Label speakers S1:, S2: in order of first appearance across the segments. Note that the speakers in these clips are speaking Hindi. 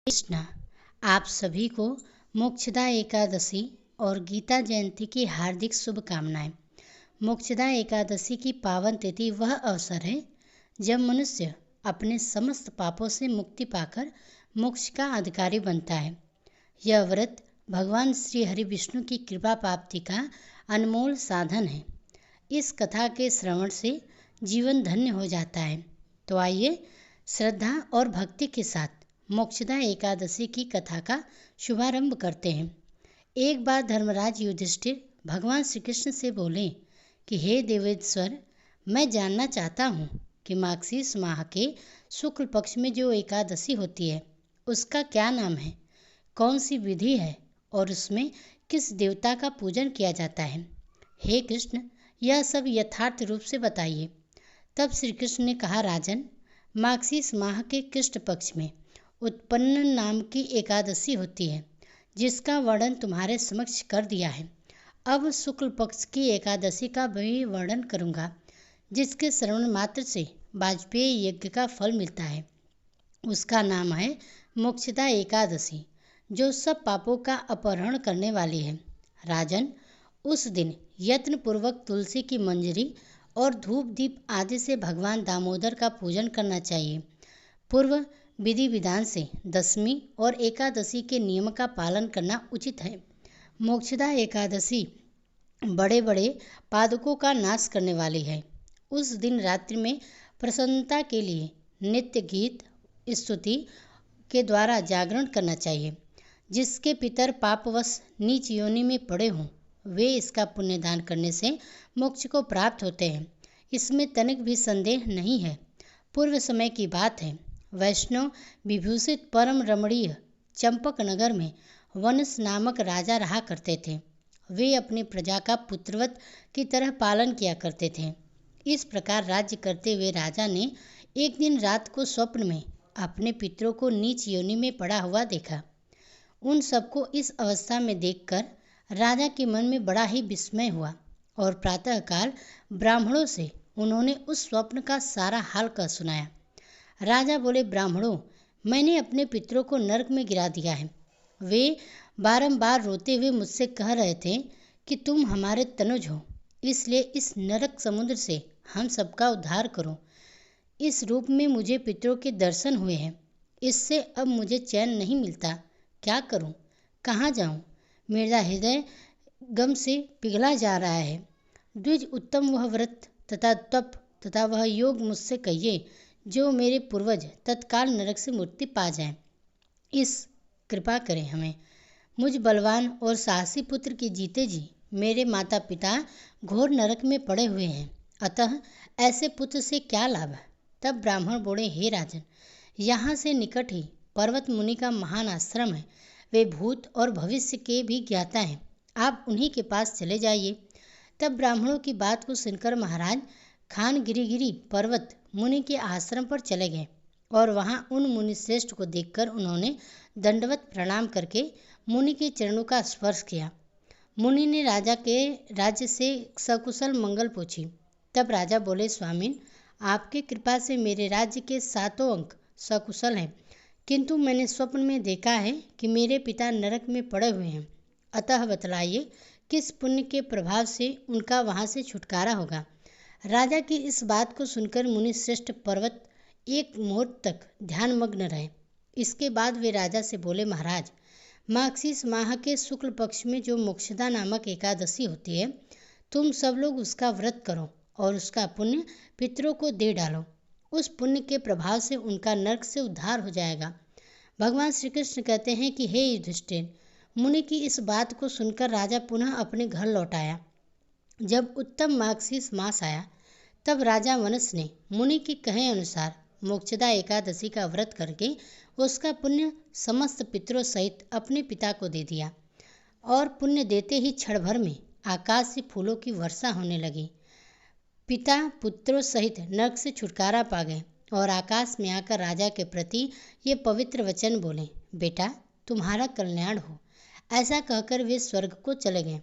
S1: कृष्णा, आप सभी को मोक्षदा एकादशी और गीता जयंती की हार्दिक शुभकामनाएं। मोक्षदा एकादशी की पावन तिथि वह अवसर है जब मनुष्य अपने समस्त पापों से मुक्ति पाकर मोक्ष का अधिकारी बनता है। यह व्रत भगवान श्री हरि विष्णु की कृपा प्राप्ति का अनमोल साधन है। इस कथा के श्रवण से जीवन धन्य हो जाता है। तो आइए श्रद्धा और भक्ति के साथ मोक्षदा एकादशी की कथा का शुभारंभ करते हैं। एक बार धर्मराज युधिष्ठिर भगवान श्री कृष्ण से बोले कि हे देवेश्वर, मैं जानना चाहता हूँ कि मार्गशीर्ष माह के शुक्ल पक्ष में जो एकादशी होती है उसका क्या नाम है, कौन सी विधि है और उसमें किस देवता का पूजन किया जाता है। हे कृष्ण, यह सब यथार्थ रूप से बताइए। तब श्री कृष्ण ने कहा, राजन, मार्गशीर्ष माह के कृष्ण पक्ष में उत्पन्न नाम की एकादशी होती है जिसका वर्णन तुम्हारे समक्ष कर दिया है। अब शुक्ल पक्ष की एकादशी का भी वर्णन करूंगा जिसके श्रवण मात्र से वाजपेयी यज्ञ का फल मिलता है। उसका नाम है मोक्षदा एकादशी, जो सब पापों का अपहरण करने वाली है। राजन, उस दिन यत्न पूर्वक तुलसी की मंजरी और धूप दीप आदि से भगवान दामोदर का पूजन करना चाहिए। पूर्व विधि विधान से दशमी और एकादशी के नियम का पालन करना उचित है। मोक्षदा एकादशी बड़े बड़े पादकों का नाश करने वाली है। उस दिन रात्रि में प्रसन्नता के लिए नित्य गीत स्तुति के द्वारा जागरण करना चाहिए। जिसके पितर पापवश नीच योनि में पड़े हों वे इसका पुण्यदान करने से मोक्ष को प्राप्त होते हैं। इसमें तनिक भी संदेह नहीं है। पूर्व समय की बात है, वैष्णव विभूषित परम रमणीय चंपक नगर में वनस नामक राजा रहा करते थे। वे अपनी प्रजा का पुत्रवत की तरह पालन किया करते थे। इस प्रकार राज्य करते हुए राजा ने एक दिन रात को स्वप्न में अपने पितरों को नीच योनि में पड़ा हुआ देखा। उन सबको इस अवस्था में देखकर राजा के मन में बड़ा ही विस्मय हुआ और प्रातःकाल ब्राह्मणों से उन्होंने उस स्वप्न का सारा हाल कह सुनाया। राजा बोले, ब्राह्मणों, मैंने अपने पितरों को नरक में गिरा दिया है। वे बारंबार रोते हुए मुझसे कह रहे थे कि तुम हमारे तनुज हो, इसलिए इस नरक समुद्र से हम सबका उद्धार करो। इस रूप में मुझे पितरों के दर्शन हुए हैं। इससे अब मुझे चैन नहीं मिलता। क्या करूं? कहाँ जाऊं? मेरा हृदय गम से पिघला जा रहा है। द्विज उत्तम वह व्रत तथा तप तथा वह योग मुझसे कहिए जो मेरे पूर्वज तत्काल नरक से मुक्ति पा जाएं। इस कृपा करें हमें। मुझ बलवान और साहसी पुत्र के जीते जी मेरे माता पिता घोर नरक में पड़े हुए हैं, अतः ऐसे पुत्र से क्या लाभ है। तब ब्राह्मण बोले, हे राजन, यहाँ से निकट ही पर्वत मुनि का महान आश्रम है। वे भूत और भविष्य के भी ज्ञाता हैं। आप उन्हीं के पास चले जाइए। तब ब्राह्मणों की बात को सुनकर महाराज खान गिरिगिरी पर्वत मुनि के आश्रम पर चले गए और वहां उन मुनि श्रेष्ठ को देखकर उन्होंने दंडवत प्रणाम करके मुनि के चरणों का स्पर्श किया। मुनि ने राजा के राज्य से सकुशल मंगल पूछी। तब राजा बोले, स्वामिन, आपकी कृपा से मेरे राज्य के 7 अंक सकुशल हैं, किंतु मैंने स्वप्न में देखा है कि मेरे पिता नरक में पड़े हुए हैं। अतः बतलाइए किस पुण्य के प्रभाव से उनका वहां से छुटकारा होगा। राजा की इस बात को सुनकर मुनि श्रेष्ठ पर्वत एक मुहूर्त तक ध्यानमग्न रहे। इसके बाद वे राजा से बोले, महाराज, मार्गशीर्ष माह के शुक्ल पक्ष में जो मोक्षदा नामक एकादशी होती है, तुम सब लोग उसका व्रत करो और उसका पुण्य पितरों को दे डालो। उस पुण्य के प्रभाव से उनका नरक से उद्धार हो जाएगा। भगवान श्री कृष्ण कहते हैं कि हे युधिष्ठिर, मुनि की इस बात को सुनकर राजा पुनः अपने घर लौट आया। जब उत्तम मार्गशीर्ष मास आया तब राजा वनस ने मुनि के कहे अनुसार मोक्षदा एकादशी का व्रत करके उसका पुण्य समस्त पितरों सहित अपने पिता को दे दिया और पुण्य देते ही क्षण भर में आकाश से फूलों की वर्षा होने लगी। पिता पुत्रों सहित नरक से छुटकारा पा गए और आकाश में आकर राजा के प्रति ये पवित्र वचन बोले, बेटा, तुम्हारा कल्याण हो। ऐसा कहकर वे स्वर्ग को चले गए।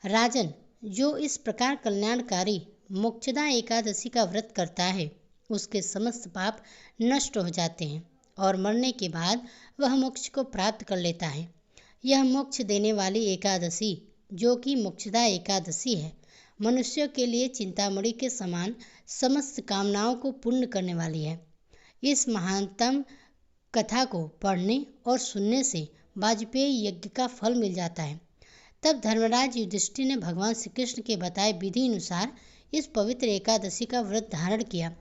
S1: राजन, जो इस प्रकार कल्याणकारी मोक्षदा एकादशी का व्रत करता है उसके समस्त पाप नष्ट हो जाते हैं और मरने के बाद वह मोक्ष को प्राप्त कर लेता है। यह मोक्ष देने वाली एकादशी, जो कि मोक्षदा एकादशी है, मनुष्यों के लिए चिंतामणि के समान समस्त कामनाओं को पूर्ण करने वाली है। इस महानतम कथा को पढ़ने और सुनने से वाजपेयी यज्ञ का फल मिल जाता है। तब धर्मराज युधिष्ठिर ने भगवान श्री कृष्ण के बताए विधि अनुसार इस पवित्र एकादशी का व्रत धारण किया,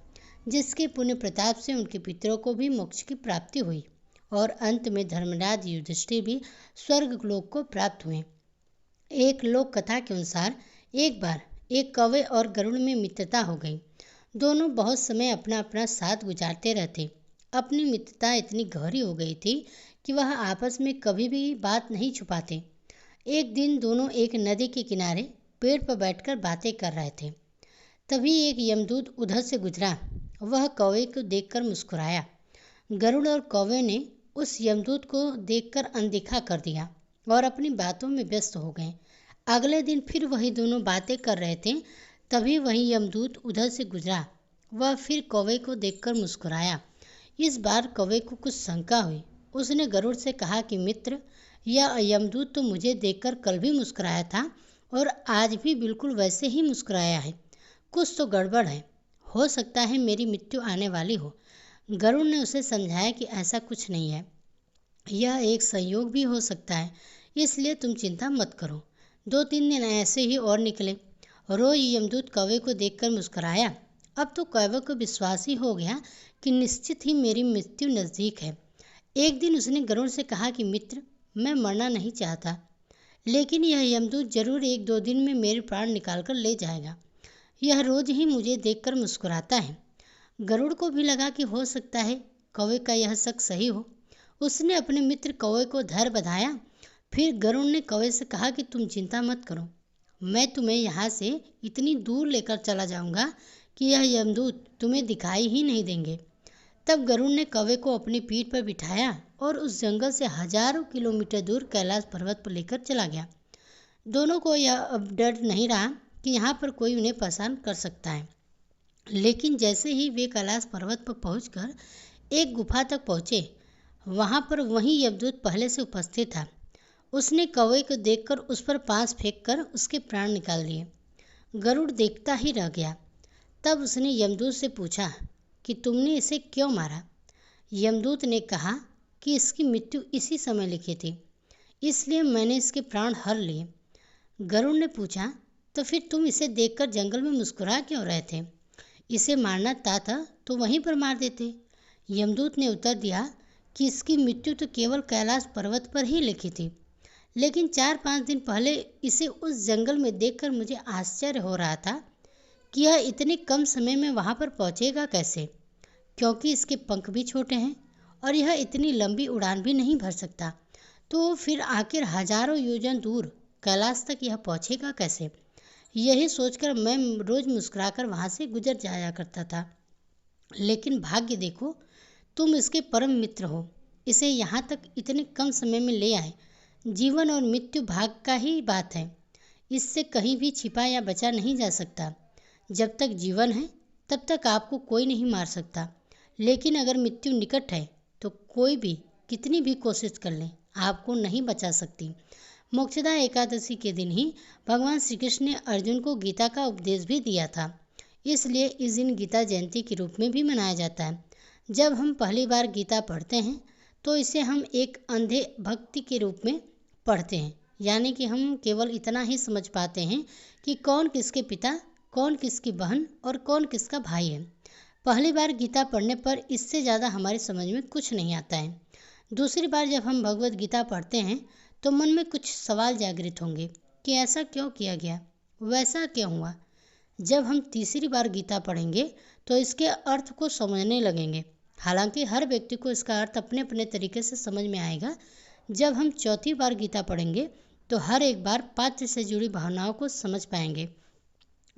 S1: जिसके पुण्य प्रताप से उनके पितरों को भी मोक्ष की प्राप्ति हुई और अंत में धर्मराज युधिष्ठिर भी स्वर्ग लोक को प्राप्त हुए। एक लोक कथा के अनुसार एक बार एक कौवे और गरुड़ में मित्रता हो गई। दोनों बहुत समय अपना अपना साथ गुजारते रहते। अपनी मित्रता इतनी गहरी हो गई थी कि वह आपस में कभी भी बात नहीं छुपाते। एक दिन दोनों एक नदी के किनारे पेड़ पर बैठकर बातें कर रहे थे। तभी एक यमदूत उधर से गुजरा। वह कौवे को देखकर मुस्कुराया। गरुड़ और कौवे ने उस यमदूत को देखकर अनदेखा कर दिया और अपनी बातों में व्यस्त हो गए। अगले दिन फिर वही दोनों बातें कर रहे थे। तभी वही यमदूत उधर से गुजरा। वह फिर कौवे को देखकर मुस्कुराया। इस बार कौवे को कुछ शंका हुई। उसने गरुड़ से कहा कि मित्र, यह यमदूत तो मुझे देखकर कल भी मुस्कुराया था और आज भी बिल्कुल वैसे ही मुस्कुराया है। कुछ तो गड़बड़ है। हो सकता है मेरी मृत्यु आने वाली हो। गरुड़ ने उसे समझाया कि ऐसा कुछ नहीं है, यह एक संयोग भी हो सकता है, इसलिए तुम चिंता मत करो। 2-3 दिन ऐसे ही और निकले। रोज यमदूत कौवे को देखकर मुस्कुराया। अब तो कौवे को विश्वास ही हो गया कि निश्चित ही मेरी मृत्यु नज़दीक है। एक दिन उसने गरुड़ से कहा कि मित्र, मैं मरना नहीं चाहता, लेकिन यह यमदूत जरूर 1-2 दिन में मेरे प्राण निकाल कर ले जाएगा। यह रोज ही मुझे देखकर मुस्कुराता है। गरुड़ को भी लगा कि हो सकता है कौवे का यह शक सही हो। उसने अपने मित्र कौवे को धैर्य बधाया। फिर गरुड़ ने कौवे से कहा कि तुम चिंता मत करो, मैं तुम्हें यहाँ से इतनी दूर लेकर चला जाऊँगा कि यह यमदूत तुम्हें दिखाई ही नहीं देंगे। तब गरुड़ ने कौवे को अपनी पीठ पर बिठाया और उस जंगल से हजारों किलोमीटर दूर कैलाश पर्वत पर लेकर चला गया। दोनों को यह अब डर नहीं रहा कि यहाँ पर कोई उन्हें परेशान कर सकता है। लेकिन जैसे ही वे कैलाश पर्वत पर पहुंचकर एक गुफा तक पहुँचे, वहाँ पर वही यमदूत पहले से उपस्थित था। उसने कौवे को देखकर उस पर पास फेंककर उसके प्राण निकाल दिए। गरुड़ देखता ही रह गया। तब उसने यमदूत से पूछा कि तुमने इसे क्यों मारा। यमदूत ने कहा कि इसकी मृत्यु इसी समय लिखी थी, इसलिए मैंने इसके प्राण हर लिए। गरुड़ ने पूछा, तो फिर तुम इसे देखकर जंगल में मुस्कुरा क्यों रहे थे? इसे मारना था तो वहीं पर मार देते। यमदूत ने उत्तर दिया कि इसकी मृत्यु तो केवल कैलाश पर्वत पर ही लिखी थी, लेकिन 4-5 दिन पहले इसे उस जंगल में देखकर मुझे आश्चर्य हो रहा था कि यह इतने कम समय में वहाँ पर पहुँचेगा कैसे, क्योंकि इसके पंख भी छोटे हैं और यह इतनी लंबी उड़ान भी नहीं भर सकता। तो फिर आखिर हजारों योजन दूर कैलाश तक यह पहुँचेगा कैसे? यही सोचकर मैं रोज मुस्कुराकर वहाँ से गुजर जाया करता था। लेकिन भाग्य देखो, तुम इसके परम मित्र हो, इसे यहाँ तक इतने कम समय में ले आए। जीवन और मृत्यु भाग्य का ही बात है, इससे कहीं भी छिपा या बचा नहीं जा सकता। जब तक जीवन है तब तक आपको कोई नहीं मार सकता, लेकिन अगर मृत्यु निकट है तो कोई भी कितनी भी कोशिश कर ले आपको नहीं बचा सकती। मोक्षदा एकादशी के दिन ही भगवान श्री कृष्ण ने अर्जुन को गीता का उपदेश भी दिया था, इसलिए इस दिन गीता जयंती के रूप में भी मनाया जाता है। जब हम पहली बार गीता पढ़ते हैं तो इसे हम एक अंधे भक्ति के रूप में पढ़ते हैं, यानी कि हम केवल इतना ही समझ पाते हैं कि कौन किसके पिता, कौन किसकी बहन और कौन किसका भाई है। पहली बार गीता पढ़ने पर इससे ज़्यादा हमारी समझ में कुछ नहीं आता है। दूसरी बार जब हम भगवत गीता पढ़ते हैं तो मन में कुछ सवाल जागृत होंगे कि ऐसा क्यों किया गया, वैसा क्यों हुआ। जब हम तीसरी बार गीता पढ़ेंगे तो इसके अर्थ को समझने लगेंगे। हालांकि हर व्यक्ति को इसका अर्थ अपने अपने तरीके से समझ में आएगा। जब हम चौथी बार गीता पढ़ेंगे तो हर एक बार पात्र से जुड़ी भावनाओं को समझ पाएंगे,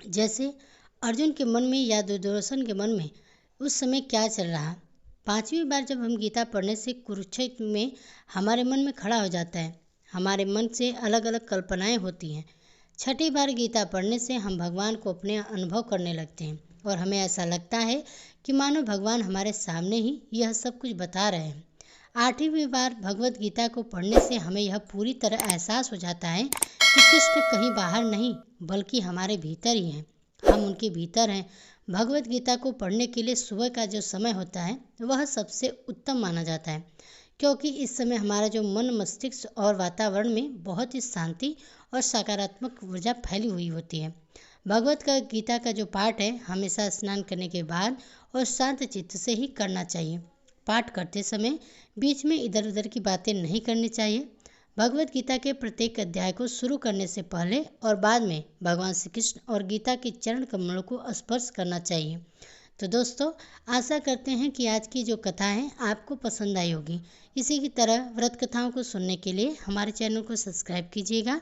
S1: जैसे अर्जुन के मन में या दुर्योधन के मन में उस समय क्या चल रहा। पांचवी बार जब हम गीता पढ़ने से कुरुक्षेत्र में हमारे मन में खड़ा हो जाता है, हमारे मन से अलग अलग कल्पनाएं होती हैं। छठी बार गीता पढ़ने से हम भगवान को अपने अनुभव करने लगते हैं और हमें ऐसा लगता है कि मानो भगवान हमारे सामने ही यह सब कुछ बता रहे हैं। 8वीं बार भगवत गीता को पढ़ने से हमें यह पूरी तरह एहसास हो जाता है कि कृष्ण कहीं बाहर नहीं बल्कि हमारे भीतर ही हैं। हम उनके भीतर हैं। भगवत गीता को पढ़ने के लिए सुबह का जो समय होता है वह सबसे उत्तम माना जाता है, क्योंकि इस समय हमारा जो मन, मस्तिष्क और वातावरण में बहुत ही शांति और सकारात्मक ऊर्जा फैली हुई होती है। भगवत गीता का जो पाठ है हमेशा स्नान करने के बाद और शांत चित्त से ही करना चाहिए। पाठ करते समय बीच में इधर उधर की बातें नहीं करनी चाहिए। भगवत गीता के प्रत्येक अध्याय को शुरू करने से पहले और बाद में भगवान श्री कृष्ण और गीता के चरण कमलों को स्पर्श करना चाहिए। तो दोस्तों, आशा करते हैं कि आज की जो कथा है आपको पसंद आई होगी। इसी की तरह व्रत कथाओं को सुनने के लिए हमारे चैनल को सब्सक्राइब कीजिएगा